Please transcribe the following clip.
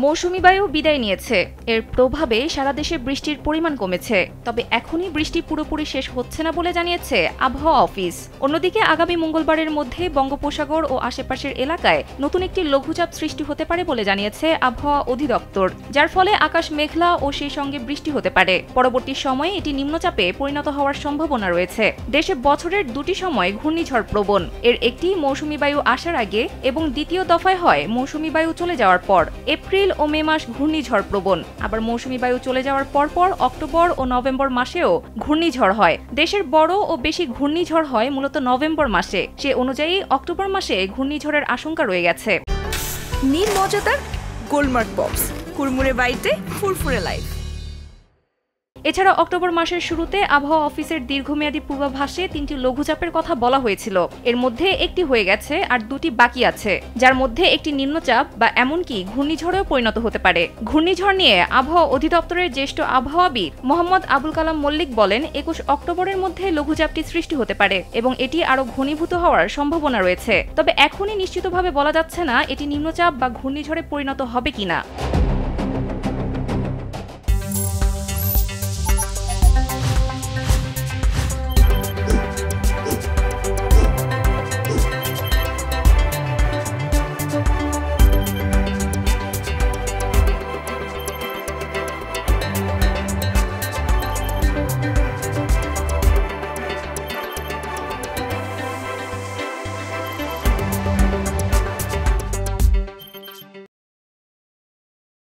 মৌসুমী বায়ু বিদায় নিয়েছে। এর প্রভাবে সারা দেশে বৃষ্টির পরিমাণ কমেছে, তবে এখনই বৃষ্টি পুরোপুরি শেষ হচ্ছে না বলে জানিয়েছে আবহাওয়া অফিস। অন্যদিকে আগামী মঙ্গলবারের মধ্যে বঙ্গোপসাগর ও আশেপাশের এলাকায় নতুন একটি লঘুচাপ সৃষ্টি হতে পারে বলে জানিয়েছে আবহাওয়া অধিদপ্তর, যার ফলে আকাশ মেঘলা ও সেই সঙ্গে বৃষ্টি হতে পারে। পরবর্তী সময়ে এটি নিম্নচাপে পরিণত হওয়ার সম্ভাবনা রয়েছে। দেশে বছরের দুটি সময় ঘূর্ণিঝড় প্রবণ, এর একটি মৌসুমী বায়ু আসার আগে এবং দ্বিতীয় দফায় হয় মৌসুমী বায়ু চলে যাওয়ার পর। এপ্রিল ও মে মাস ঘূর্ণিঝড় প্রবণ, আবার মৌসুমী বায়ু চলে যাওয়ার পরপর অক্টোবর ও নভেম্বর মাসেও ঘূর্ণিঝড় হয়। দেশের বড় ও বেশি ঘূর্ণিঝড় হয় মূলত নভেম্বর মাসে, সে অনুযায়ী অক্টোবর মাসে ঘূর্ণিঝড়ের আশঙ্কা রয়ে গেছে। মজাদার গোলমার্ক বক্স, কুড়মুড়ে বাইটে ফুরফুরে লাইফ। এছাড়া অক্টোবর মাসের শুরুতে আবহাওয়া অফিসের দীর্ঘমেয়াদী পূর্বাভাসে ৩টি লঘুচাপের কথা বলা হয়েছিল। এর মধ্যে একটি হয়ে গেছে আর দুটি বাকি আছে, যার মধ্যে একটি নিম্নচাপ বা এমনকি ঘূর্ণিঝড়েও পরিণত হতে পারে। ঘূর্ণিঝড় নিয়ে আবহাওয়া অধিদপ্তরের জ্যেষ্ঠ আবহাওয়াবিদ মোহাম্মদ আবুল কালাম মল্লিক বলেন, ২১ অক্টোবরের মধ্যে লঘুচাপটি সৃষ্টি হতে পারে এবং এটি আরও ঘনীভূত হওয়ার সম্ভাবনা রয়েছে। তবে এখনই নিশ্চিতভাবে বলা যাচ্ছে না এটি নিম্নচাপ বা ঘূর্ণিঝড়ে পরিণত হবে কিনা।